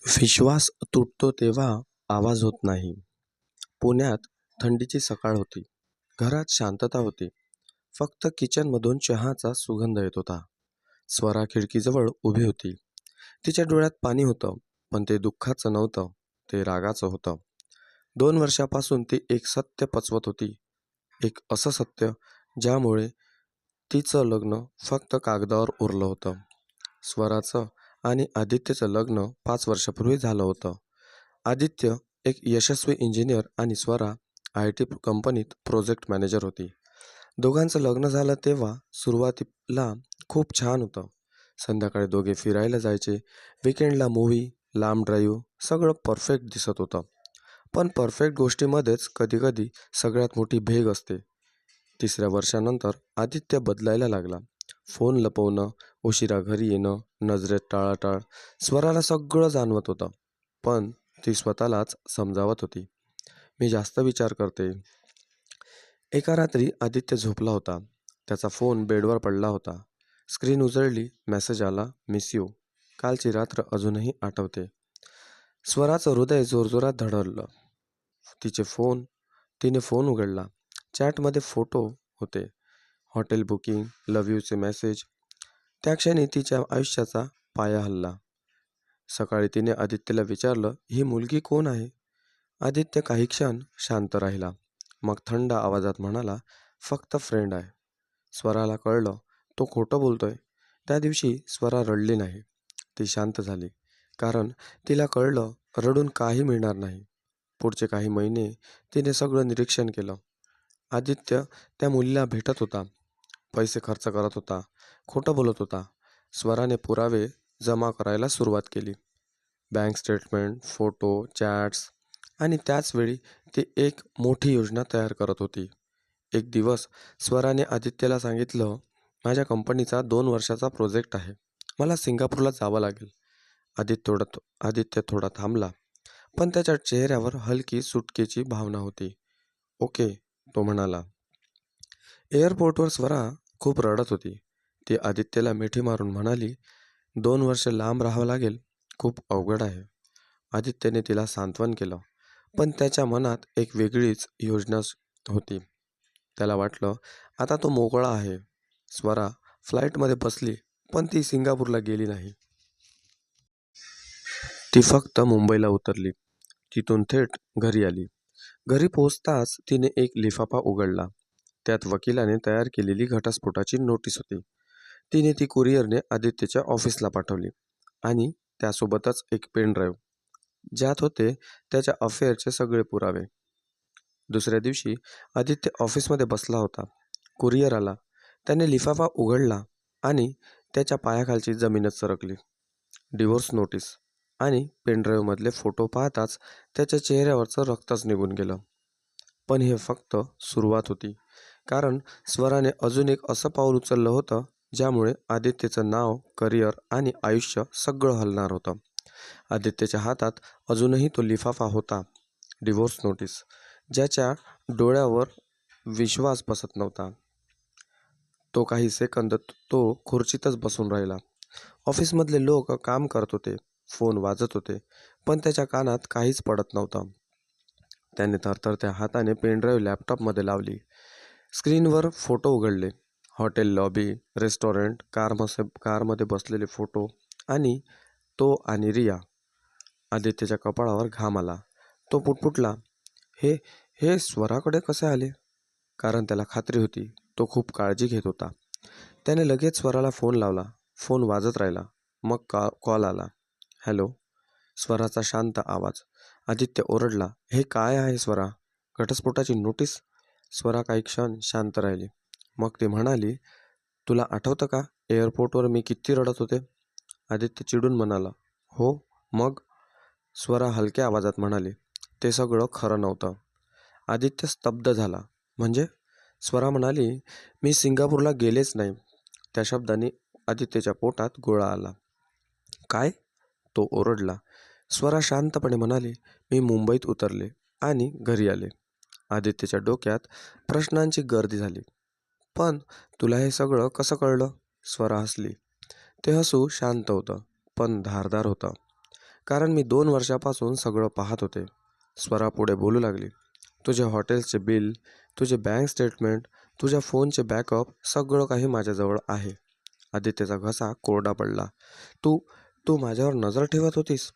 विश्वास तुटतो तेव्हा आवाज होत नाही. पुण्यात थंडीची सकाळ होती. घरात शांतता होती. फक्त किचनमधून चहाचा सुगंध येत होता. स्वरा खिडकीजवळ उभी होती. तिच्या डोळ्यात पाणी होतं, पण ते दुःखाचं नव्हतं, ते रागाचं होतं. 2 वर्षापासून ती एक सत्य पचवत होती. एक असं सत्य ज्यामुळे तिचं लग्न फक्त कागदावर उरलं होतं. स्वराचं आणि आदित्यचं लग्न 5 वर्षापूर्वी झालं होतं. आदित्य एक यशस्वी इंजिनियर आणि स्वरा IT कंपनीत प्रोजेक्ट मॅनेजर होती. दोघांचं लग्न झालं तेव्हा सुरुवातीला खूप छान होतं. संध्याकाळी दोघे फिरायला जायचे, विकेंडला मूव्ही, लांब ड्राईव्ह, सगळं परफेक्ट दिसत होतं. पण परफेक्ट गोष्टीमध्येच कधीकधी सगळ्यात मोठी भेग असते. 3ऱ्या वर्षानंतर आदित्य बदलायला लागला. फोन लपवणं, उशिरा घरी येणं, नजरेत टाळाटाळ. स्वराला सगळं जाणवत होतं, पण ती स्वतःलाच समजावत होती. मी जास्त विचार करते. एका रात्री आदित्य झोपला होता. त्याचा फोन बेडवर पडला होता. स्क्रीन उजळली, मेसेज आला, मिस यू. कालची रात्र अजूनही आठवते. स्वराचं हृदय जोरजोरात धडधडलं. तिने फोन उघडला. चॅटमध्ये फोटो होते, हॉटेल बुकिंग, लव्ह यूचे मेसेज. त्या क्षणी तिच्या आयुष्याचा पाया हलला. सकाळी तिने आदित्यला विचारलं, ही मुलगी कोण आहे? आदित्य काही क्षण शांत राहिला. मग थंड आवाजात म्हणाला, फक्त फ्रेंड आहे. स्वराला कळलं, तो खोटं बोलतोय. त्या दिवशी स्वरा रडली नाही. ती शांत झाली. कारण तिला कळलं, रडून काही मिळणार नाही. पुढचे काही महिने तिने सगळं निरीक्षण केलं. आदित्य त्या मुलीला भेटत होता, पैसे खर्च करत होता, खोटं बोलत होता. स्वराने पुरावे जमा करायला सुरुवात केली. Bank statement, photo, chats. आणि त्याचवेळी ती एक मोठी योजना तयार करत होती. एक दिवस स्वराने आदित्यला सांगितलं, माझ्या कंपनीचा 2 वर्षाचा प्रोजेक्ट आहे. मला सिंगापूरला जावं लागेल. आदित्य थोडा थांबला, पण त्याच्या चेहऱ्यावर हलकी सुटकेची भावना होती. ओके, तो म्हणाला. एअरपोर्टवर स्वरा खूप रडत होती. ती आदित्यला मिठी मारून म्हणाली, 2 वर्ष लांब राहावं लागेल, खूप अवघड आहे. आदित्यने तिला सांत्वन केलं, पण त्याच्या मनात एक वेगळीच योजना होती. त्याला वाटलं, आता तो मोकळा आहे. स्वरा फ्लाईटमध्ये बसली, पण ती सिंगापूरला गेली नाही. ती फक्त मुंबईला उतरली. तिथून थेट घरी आली. घरी पोहोचताच तिने एक लिफाफा उघडला. त्यात वकिलाने तयार केलेली घटस्फोटाची नोटीस होती. तिने ती कुरिअरने आदित्यच्या ऑफिसला पाठवली आणि त्यासोबतच एक पेन ड्राईव्ह, ज्यात होते त्याच्या अफेअरचे सगळे पुरावे. दुसऱ्या दिवशी आदित्य ऑफिसमध्ये बसला होता. कुरिअर आला. त्याने लिफाफा उघडला आणि त्याच्या पायाखालची जमीनच सरकली. डिव्होर्स नोटीस आणि पेनड्राईव्हमधले फोटो पाहताच त्याच्या चेहऱ्यावरचं रक्तच निघून गेलं. पण हे फक्त सुरुवात होती. कारण स्वराने अजून एक असं पाऊल उचललं होतं, ज्यामुळे आदित्यचं नाव, करिअर आणि आयुष्य सगळं हलणार होतं. आदित्यच्या हातात अजूनही तो लिफाफा होता, डिव्होर्स नोटीस, ज्याच्या डोळ्यावर विश्वास बसत नव्हता. तो काही सेकंद तो खुर्चीतच बसून राहिला. ऑफिसमधले लोक काम करत होते, फोन वाजत होते, पण त्याच्या कानात काहीच पडत नव्हतं. त्याने थरथरत्या हाताने पेनड्राईव्ह लॅपटॉपमध्ये लावली. स्क्रीनवर फोटो उघडले. हॉटेल लॉबी, रेस्टॉरंट, कारमध्ये बसलेले फोटो आणि तो आणि रिया. आदित्यच्या कपाळावर घाम आला. तो पुटपुटला, हे हे स्वराकडे कसे आले? कारण त्याला खात्री होती, तो खूप काळजी घेत होता. त्याने लगेच स्वराला फोन लावला. फोन वाजत राहिला. मग कॉल आला. हॅलो. स्वराचा शांत आवाज. आदित्य ओरडला, हे काय आहे स्वरा? घटस्फोटाची नोटीस? स्वरा काही क्षण शांत राहिली. मग ती म्हणाली, तुला आठवतं का एअरपोर्टवर मी किती रडत होते? आदित्य चिडून म्हणाला, हो, मग? स्वरा हलक्या आवाजात म्हणाली, ते सगळं खरं नव्हतं. आदित्य स्तब्ध झाला. म्हणजे? स्वरा म्हणाली, मी सिंगापूरला गेलेच नाही. त्या शब्दांनी आदित्यच्या पोटात गोळा आला. काय? तो ओरडला. स्वरा शांतपणे म्हणाली, मी मुंबईत उतरले आणि घरी आले. आदित्यच्या डोक्यात प्रश्नांची गर्दी झाली. पण तुला हे सगळं कसं कळलं? स्वरा हसली. ते हसू शांत होतं, पण धारदार होतं. कारण मी 2 वर्षापासून सगळं पाहत होते. स्वरा पुढे बोलू लागली. तुझे हॉटेल्सचे बिल, तुझे बँक स्टेटमेंट, तुझ्या फोनचे बॅकअप सगळं काही माझ्याजवळ आहे. आदित्यचा घसा कोरडा पडला. तू तू माझ्यावर नजर ठेवत होतीस?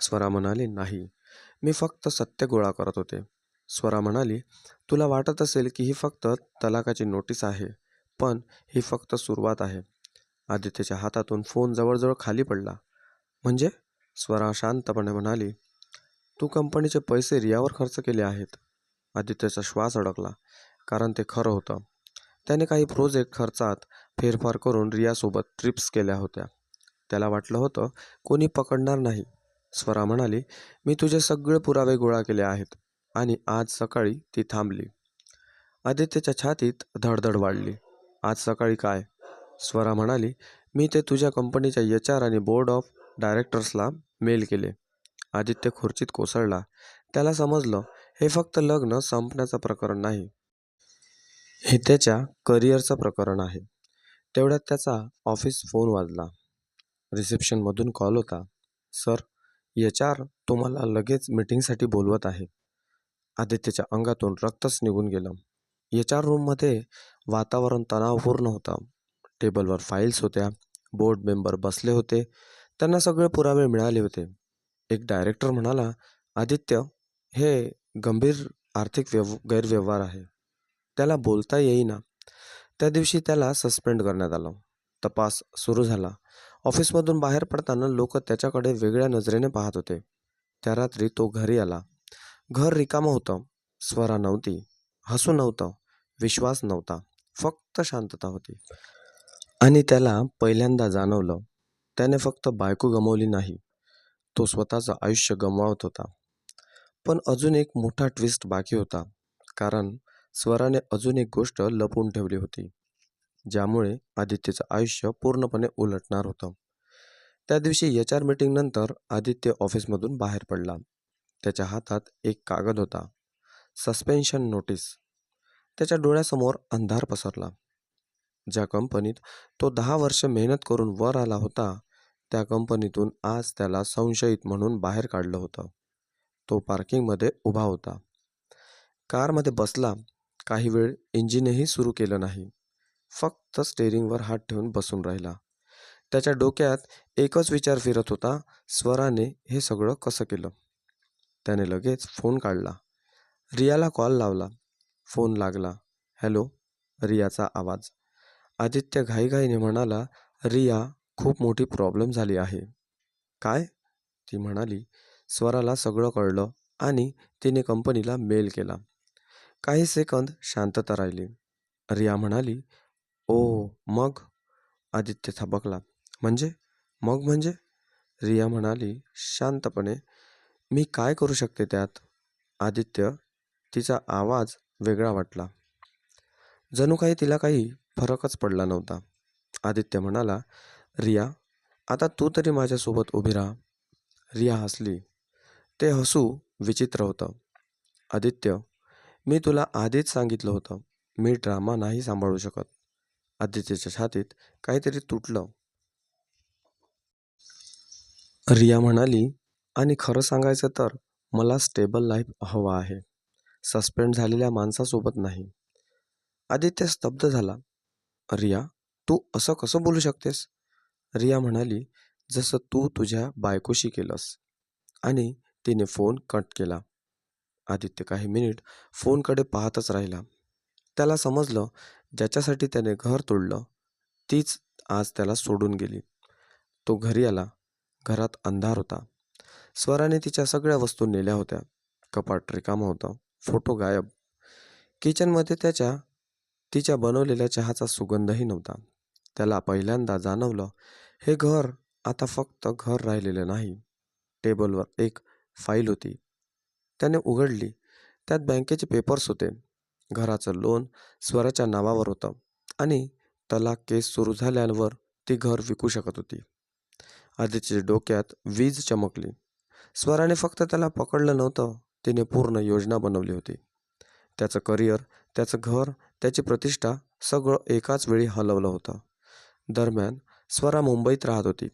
स्वरा म्हणाली, नाही. मी फक्त सत्य गोळा करत होते. स्वरा म्हणाली, तुला वाटत असेल की ही फक्त तलाकाची नोटीस आहे, पण ही फक्त सुरुवात आहे. आदित्यच्या हातातून फोन जवळजवळ खाली पडला. म्हणजे? स्वरा शांतपणे म्हणाली, तू कंपनीचे पैसे रियावर खर्च केले आहेत. आदित्यचा श्वास अडकला, कारण ते खरं होतं. त्याने काही प्रोजेक्ट खर्चात फेरफार करून रियासोबत ट्रिप्स केल्या होत्या. त्याला वाटलं होतं कोणी पकडणार नाही. स्वरा म्हणाली, मी तुझे सगळे पुरावे गोळा केले आहेत आणि आज सकाळी ती थांबली. आदित्यच्या छातीत धडधड वाढली. आज सकाळी काय? स्वरा म्हणाली, मी ते तुझ्या कंपनीच्या HR आणि बोर्ड ऑफ डायरेक्टर्सला मेल केले. आदित्य खुर्चीत कोसळला. त्याला समजलं, हे फक्त लग्न संपण्याचं प्रकरण नाही, हे त्याच्या करिअरचं प्रकरण आहे. तेवढ्यात त्याचा ऑफिस फोन वाजला. रिसेप्शनमधून कॉल होता. सर, HR तुम्हाला लगेच मीटिंगसाठी बोलवत आहे. आदित्यच्या अंगातून रक्तच निघून गेलं. HR रूममध्ये वातावरण तणावपूर्ण होतं. टेबलवर फाईल्स होत्या. बोर्ड मेंबर बसले होते. त्यांना सगळे पुरावे मिळाले होते. एक डायरेक्टर म्हणाला, आदित्य, हे गंभीर आर्थिक गैरव्यवहार आहे. त्याला बोलता येईना. त्या दिवशी त्याला सस्पेंड करण्यात आलं. तपास सुरू झाला. ऑफिसमधून बाहेर पडताना लोक त्याच्याकडे वेगळ्या नजरेने पाहत होते. त्या रात्री तो घरी आला. घर रिकामं होतं. स्वरा नव्हती. हसू नव्हतं. विश्वास नव्हता. फक्त शांतता होती. आणि त्याला पहिल्यांदा जाणवलं, त्याने फक्त बायको गमावली नाही, तो स्वतःचं आयुष्य गमावत होता. पण अजून एक मोठा ट्विस्ट बाकी होता. कारण स्वराने अजून एक गोष्ट लपवून ठेवली होती, ज्यामुळे आदित्यचं आयुष्य पूर्णपणे उलटणार होतं. त्या दिवशी HR मीटिंगनंतर आदित्य ऑफिसमधून बाहेर पडला. त्याच्या हातात एक कागद होता. Suspension notice. त्याच्या डोळ्यासमोर अंधार पसरला. ज्या कंपनीत तो 10 वर्ष मेहनत करून वर आला होता, त्या कंपनीतून आज त्याला संशयित म्हणून बाहेर काढलं होतं. तो पार्किंगमध्ये उभा होता. कारमध्ये बसला. काही वेळ इंजिनही सुरू केलं नाही. फक्त स्टेअरिंगवर हात ठेवून बसून राहिला. त्याच्या डोक्यात एकच विचार फिरत होता, स्वराने हे सगळं कसं केलं? त्याने लगेच फोन काढला. रियाला कॉल लावला. फोन लागला. हॅलो. रियाचा आवाज. आदित्य घाईघाईने म्हणाला, रिया, खूप मोठी प्रॉब्लेम झाली आहे. काय? ती म्हणाली. स्वराला सगळं कळलं आणि तिने कंपनीला मेल केला. काही सेकंद शांतता राहिली. रिया म्हणाली, ओ, मग? आदित्य थबकला. म्हणजे? मग म्हणजे? रिया म्हणाली शांतपणे, मी काय करू शकते त्यात? आदित्य, तिचा आवाज वेगळा वाटला. जणू काही तिला काही फरकच पडला नव्हता. आदित्य म्हणाला, रिया, आता तू तरी माझ्यासोबत उभी राहा. रिया हसली. ते हसू विचित्र होतं. आदित्य, मी तुला आधीच सांगितलं होतं, मी ड्रामा नाही सांभाळू शकत. आदित्यच्या छातीत काहीतरी तुटलं. रिया म्हणाली, आणि खरं सांगायचं तर मला स्टेबल लाईफ हवा आहे, सस्पेंड झालेल्या माणसासोबत नाही. आदित्य स्तब्ध झाला. रिया, तू असं कसं बोलू शकतेस? रिया म्हणाली, जसं तू तुझ्या बायकोशी केलंस. आणि तिने फोन कट केला. आदित्य काही मिनिट फोनकडे पाहतच राहिला. त्याला समजलं, ज्याच्यासाठी त्याने घर तोडलं, तीच आज त्याला सोडून गेली. तो घरी आला. घरात अंधार होता. स्वराने तिच्या सगळ्या वस्तू नेल्या होत्या. कपाट रिकामं होतं. फोटो गायब. किचनमध्ये तिच्या बनवलेल्या चहाचा सुगंधही नव्हता. त्याला पहिल्यांदा जाणवलं, हे घर आता फक्त घर राहिलेलं नाही. टेबलवर एक फाईल होती. त्याने उघडली. त्यात बँकेचे पेपर्स होते. घराचं लोन स्वराच्या नावावर होतं आणि तलाक केस सुरू झाल्यावर ती घर विकू शकत होती. आदित्यच्या डोक्यात वीज चमकली. स्वराने फक्त त्याला पकडलं नव्हतं, तिने पूर्ण योजना बनवली होती. त्याचं करिअर, त्याचं घर, त्याची प्रतिष्ठा सगळं एकाच वेळी हलवलं होतं. दरम्यान स्वरा मुंबईत राहत होती.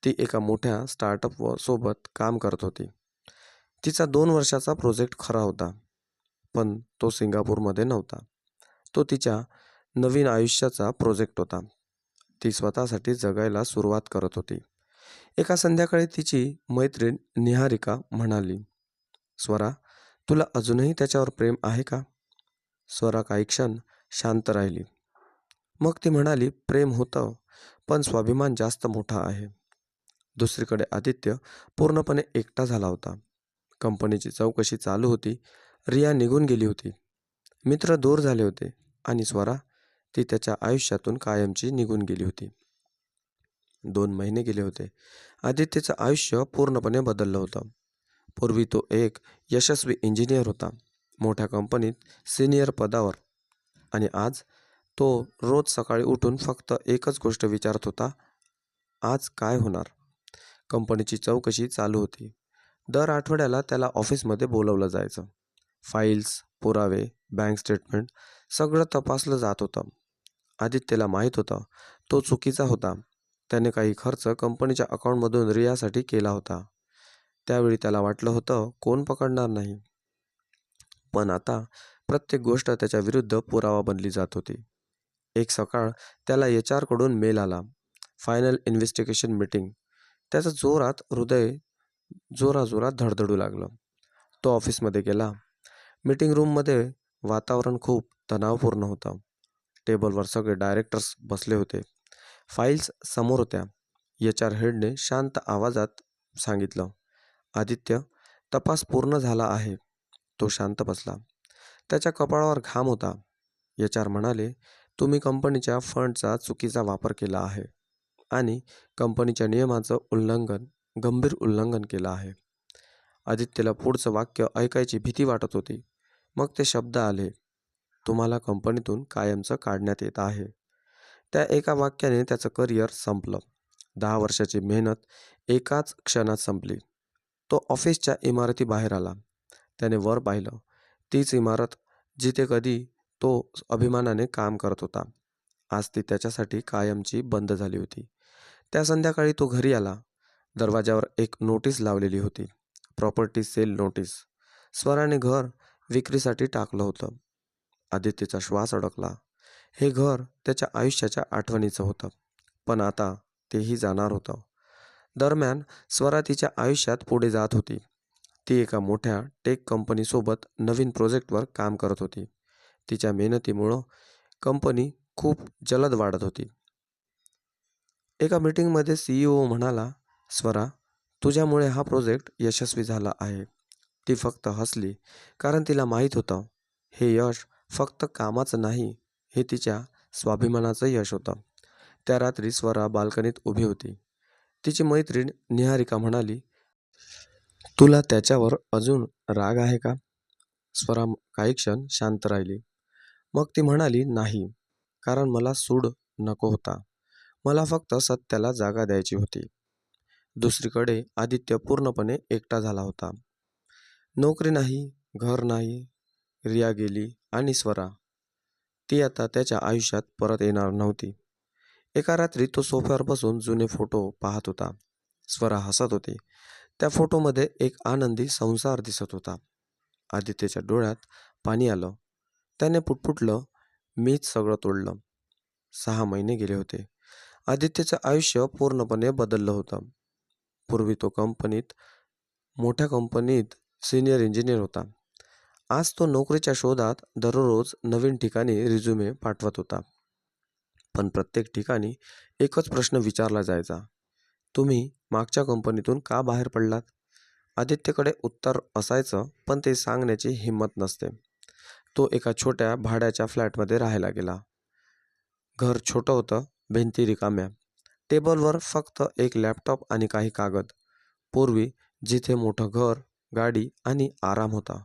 ती एका मोठ्या स्टार्टअप सोबत काम करत होती. तिचा 2 वर्षाचा प्रोजेक्ट खरा होता, पण तो सिंगापूरमध्ये नव्हता. तो तिच्या नवीन आयुष्याचा प्रोजेक्ट होता. ती स्वतःसाठी जगायला सुरुवात करत होती. एका संध्याकाळी तिची मैत्रीण निहारिका म्हणाली, स्वरा, तुला अजूनही त्याच्यावर प्रेम आहे का? स्वरा काही क्षण शांत राहिली. मग ती म्हणाली, प्रेम होतं, पण स्वाभिमान जास्त मोठा आहे. दुसरीकडे आदित्य पूर्णपणे एकटा झाला होता. कंपनीची चौकशी चालू होती. रिया निघून गेली होती. मित्र दूर झाले होते आणि स्वरा, ती त्याच्या आयुष्यातून कायमची निघून गेली होती. 2 महिने गेले होते. आदित्यचं आयुष्य पूर्णपणे बदललं होतं. पूर्वी तो एक यशस्वी इंजिनियर होता, मोठ्या कंपनीत सिनियर पदावर. आणि आज तो रोज सकाळी उठून फक्त एकच गोष्ट विचारत होता, आज काय होणार? कंपनीची चौकशी चालू होती. दर आठवड्याला त्याला ऑफिसमध्ये बोलवलं जायचं. फाईल्स, पुरावे, बँक स्टेटमेंट सगळं तपासलं जात होतं. आदित्यला माहीत होतं तो चुकीचा होता. त्याने काही खर्च कंपनीच्या अकाउंटमधून रियासाठी केला होता. त्यावेळी त्याला वाटलं होतं कोण पकडणार नाही. पण आता प्रत्येक गोष्ट त्याच्या विरुद्ध पुरावा बनली जात होती. एक सकाळ त्याला HR कडून मेल आला, फायनल इन्व्हेस्टिगेशन मीटिंग. त्याचं हृदय जोराजोरात धडधडू लागलं. तो ऑफिसमध्ये गेला. मीटिंग रूममध्ये वातावरण खूप तणावपूर्ण होतं. टेबलवर सगळे डायरेक्टर्स बसले होते. फाईल्स समोर होत्या. HR हेडने शांत आवाजात सांगितलं, आदित्य, तपास पूर्ण झाला आहे. तो शांत बसला. त्याच्या कपाळावर घाम होता. HR म्हणाले, तुम्ही कंपनीच्या फंडचा चुकीचा वापर केला आहे आणि कंपनीच्या नियमाचं गंभीर उल्लंघन केलं आहे. आदित्यला पुढचं वाक्य ऐकायची भीती वाटत होती. मग ते शब्द आले, तुम्हाला कंपनीतून कायमचं काढण्यात येत आहे. त्या एका वाक्याने त्याचं करिअर संपलं. 10 वर्षाची मेहनत एकाच क्षणात संपली. तो ऑफिसच्या इमारतीबाहेर आला. त्याने वर पाहिलं. तीच इमारत जिथे कधी तो अभिमानाने काम करत होता, आज ती त्याच्यासाठी कायमची बंद झाली होती. त्या संध्याकाळी तो घरी आला. दरवाजावर एक नोटीस लावलेली होती, प्रॉपर्टी सेल नोटीस. स्वराने घर विक्रीसाठी टाकलं होतं. आदित्यचा श्वास अडकला. हे घर त्याच्या आयुष्याच्या आठवणीचं होतं, पण आता तेही जाणार होतं. दरम्यान स्वरा तिच्या आयुष्यात पुढे जात होती. ती एका मोठ्या टेक कंपनीसोबत नवीन प्रोजेक्टवर काम करत होती. तिच्या मेहनतीमुळं कंपनी खूप जलद वाढत होती. एका मीटिंगमध्ये CEO म्हणाला, स्वरा, तुझ्यामुळे हा प्रोजेक्ट यशस्वी झाला आहे. ती फक्त हसली, कारण तिला माहीत होतं हे यश फक्त कामाचं नाही, हे तिच्या स्वाभिमानाचं यश होतं. त्या रात्री स्वरा बाल्कनीत उभी होती. तिची मैत्रीण निहारिका म्हणाली, तुला त्याच्यावर अजून राग आहे का? स्वरा काही क्षण शांत राहिली. मग ती म्हणाली, नाही, कारण मला सूड नको होता. मला फक्त सत्याला जागा द्यायची होती. दुसरीकडे आदित्य पूर्णपणे एकटा झाला होता. नोकरी नाही, घर नाही, रिया गेली आणि स्वरा, ती आता त्याच्या आयुष्यात परत येणार नव्हती. एका रात्री तो सोफ्यावर बसून जुने फोटो पाहत होता. स्वरा हसत होती. त्या फोटोमध्ये एक आनंदी संसार दिसत होता. आदित्यच्या डोळ्यात पाणी आलं. त्याने पुटपुटलं, मीच सगळं तोडलं. 6 महिने गेले होते. आदित्यचं आयुष्य पूर्णपणे बदललं होतं. पूर्वी तो मोठ्या कंपनीत सिनियर इंजिनियर होता. आज तो नोकरीच्या शोधात दररोज नवीन ठिकाणी रिझ्युमे पाठवत होता. पण प्रत्येक ठिकाणी एकच प्रश्न विचारला जायचा, तुम्ही मागच्या कंपनीतून का बाहेर पडलात? आदित्यकडे उत्तर असायचं, पण ते सांगण्याची हिंमत नसते. तो एका छोट्या भाड्याच्या फ्लॅटमध्ये राहायला गेला. घर छोटं होतं, भिंती रिकाम्या. टेबलवर फक्त एक लॅपटॉप आणि काही कागद. पूर्वी जिथे मोठं घर, गाडी आणि आराम होता,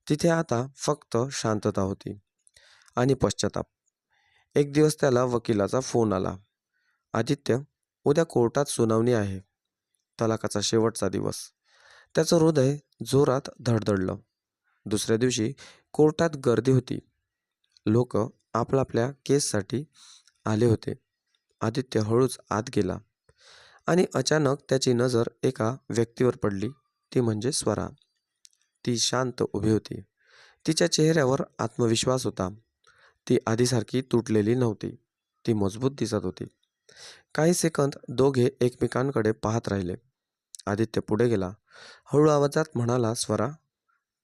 तिथे आता फक्त शांतता होती आणि पश्चाताप. एक दिवस त्याला वकिलाचा फोन आला. आदित्य, उद्या कोर्टात सुनावणी आहे. तलाकाचा शेवटचा दिवस. त्याचं हृदय जोरात धडधडलं. दुसऱ्या दिवशी कोर्टात गर्दी होती. लोक आपल्या केससाठी आले होते. आदित्य हळूच आत गेला. आणि अचानक त्याची नजर एका व्यक्तीवर पडली, ती म्हणजे स्वरा. ती शांत उभी होती. तिच्या चेहऱ्यावर आत्मविश्वास होता. ती आधीसारखी तुटलेली नव्हती. ती मजबूत दिसत होती. काही सेकंद दोघे एकमेकांकडे पाहत राहिले. आदित्य पुढे गेला. हळू आवाजात म्हणाला, स्वरा.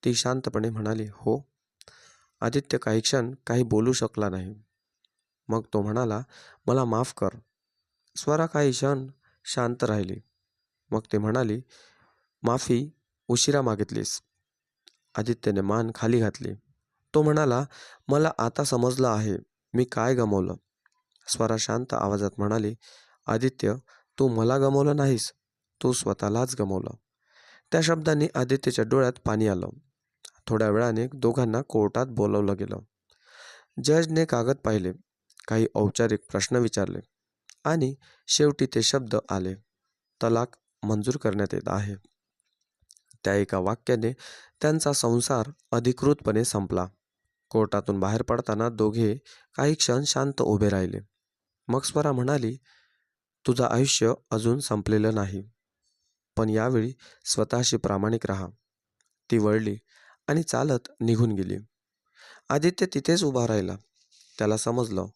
ती शांतपणे म्हणाली, हो. आदित्य काही क्षण काही बोलू शकला नाही. मग तो म्हणाला, मला माफ कर. स्वरा काही क्षण शांत राहिली. मग ती म्हणाली, माफी उशिरा मागितलीस. आदित्यने मान खाली घातली. तो म्हणाला, मला आता समजलं आहे मी काय गमावलं. स्वरा शांत आवाजात म्हणाली, आदित्य, तू मला गमावलं नाहीस, तू स्वतःलाच गमावलं. त्या शब्दांनी आदित्यच्या डोळ्यात पाणी आलं. थोड्या वेळाने दोघांना कोर्टात बोलावलं गेलं. जजने कागद पाहिले, काही औपचारिक प्रश्न विचारले आणि शेवटी ते शब्द आले, तलाक मंजूर करण्यात येत आहे. त्या एका वाक्याने त्यांचा संसार अधिकृतपणे संपला. कोर्टातून बाहेर पडताना दोघे काही क्षण शांत उभे राहिले. मग स्वरा म्हणाली, तुझं आयुष्य अजून संपलेलं नाही, पण यावेळी स्वतःशी प्रामाणिक राहा. ती वळली आणि चालत निघून गेली. आदित्य तिथेच उभा राहिला. त्याला समजलं,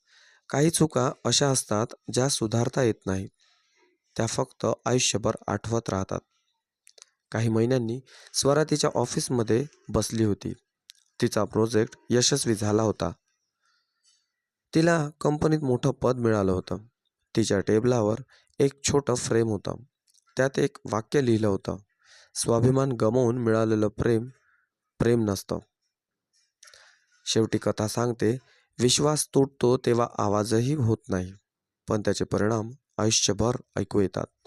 काही चुका अशा असतात ज्या सुधारता येत नाहीत. त्या फक्त आयुष्यभर आठवत राहतात. काही महिन्यांनी स्वरा तिच्या ऑफिसमध्ये बसली होती. तिचा प्रोजेक्ट यशस्वी झाला होता. तिला कंपनीत मोठं पद मिळालं होतं. तिच्या टेबलावर एक छोटं फ्रेम होतं. त्यात एक वाक्य लिहिलं होतं, स्वाभिमान गमावून मिळालेलं प्रेम प्रेम नसतं. शेवटी कथा सांगते, विश्वास तुटतो तेव्हा आवाजही होत नाही, पण त्याचे परिणाम आयुष्यभर ऐकू येतात.